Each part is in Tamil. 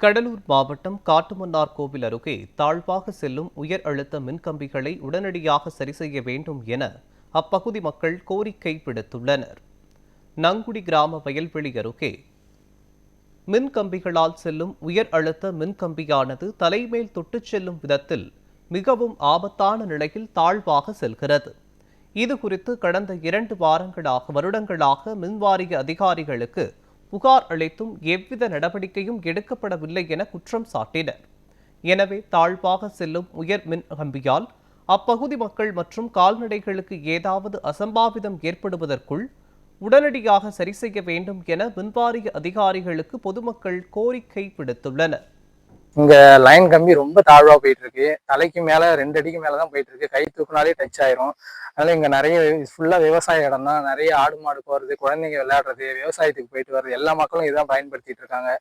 கடலூர் மாவட்டம் காட்டுமன்னார்கோவில் அருகே தாழ்வாக செல்லும் உயர் அழுத்த மின்கம்பிகளை உடனடியாக சரி செய்ய வேண்டும் என அப்பகுதி மக்கள் கோரிக்கை விடுத்துள்ளனர். நங்குடி கிராம வயல்வெளி அருகே மின்கம்பிகளால் செல்லும் உயர் அழுத்த மின்கம்பியானது தலைமேல் தொட்டுச் செல்லும் விதத்தில் மிகவும் ஆபத்தான நிலையில் தாழ்வாக செல்கிறது. இதுகுறித்து கடந்த 2 வருடங்களாக மின்வாரிய அதிகாரிகளுக்கு புகார் அளித்தும் எவ்வித நடவடிக்கையும் எடுக்கப்படவில்லை என குற்றம் சாட்டினர். எனவே தாழ்வாக செல்லும் உயர் மின் கம்பியால் அப்பகுதி மக்கள் மற்றும் கால்நடைகளுக்கு ஏதாவது அசம்பாவிதம் ஏற்படுவதற்குள் உடனடியாக சரி செய்ய வேண்டும் என மின்வாரிய அதிகாரிகளுக்கு பொதுமக்கள் கோரிக்கை விடுத்துள்ளனர். இங்க லைன் கம்பி ரொம்ப தாழ்வா போயிட்டு இருக்கு. தலைக்கு மேல 2 அடிக்கு மேலதான் போயிட்டு இருக்கு. கை தூக்குனாலே டச் ஆயிரும். அதனால இங்க நிறைய ஃபுல்லா விவசாய இடம் தான். நிறைய ஆடு மாடு போறது, குழந்தைங்க விளையாடுறது, விவசாயத்துக்கு போயிட்டு வர்றது, எல்லா மக்களும் இதான் பயன்படுத்திட்டு இருக்காங்க.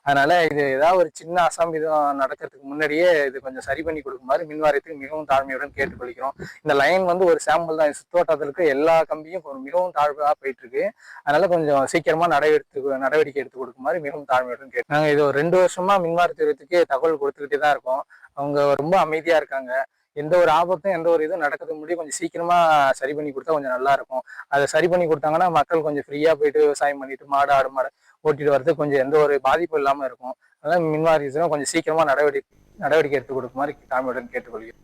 அதனால இது ஏதாவது ஒரு சின்ன அசம்பாவிதம் நடக்கிறதுக்கு முன்னாடியே இது கொஞ்சம் சரி பண்ணி கொடுக்குமாறு மின்வாரியத்துக்கு மிகவும் தாழ்மையுடன் கேட்டுக்கொள்கிறோம். இந்த லைன் ஒரு சாம்பிள் தான். சுத்தோட்டத்திற்கு எல்லா கம்பியும் மிகவும் தாழ்வா போயிட்டு இருக்கு. அதனால கொஞ்சம் சீக்கிரமா நடவடிக்கை எடுத்து கொடுக்குமாறு மிகவும் தாழ்மையுடன் கேட்டு நாங்க இது ஒரு 2 வருஷமா மின்வாரியத்துக்கு தகவல் கொடுத்துக்கிட்டே தான் இருக்கோம். அவங்க ரொம்ப அமைதியா இருக்காங்க. எந்த ஒரு ஆபத்தும் எந்த ஒரு இதுவும் நடக்கிறதுக்கு முன்னாடி கொஞ்சம் சீக்கிரமா சரி பண்ணி கொடுத்தா கொஞ்சம் நல்லா இருக்கும். அதை சரி பண்ணி கொடுத்தாங்கன்னா மக்கள் கொஞ்சம் ஃப்ரீயா போயிட்டு விவசாயம் பண்ணிட்டு ஆடு மாடு ஓட்டிட்டு வர்றதுக்கு கொஞ்சம் எந்த ஒரு பாதிப்பும் இல்லாம இருக்கும். அதனால மின்வாரியத்திலும் கொஞ்சம் சீக்கிரமா நடவடிக்கை எடுத்து கொடுக்குமாறு தாழ்மையுடன் கேட்டுக்கொள்கிறேன்.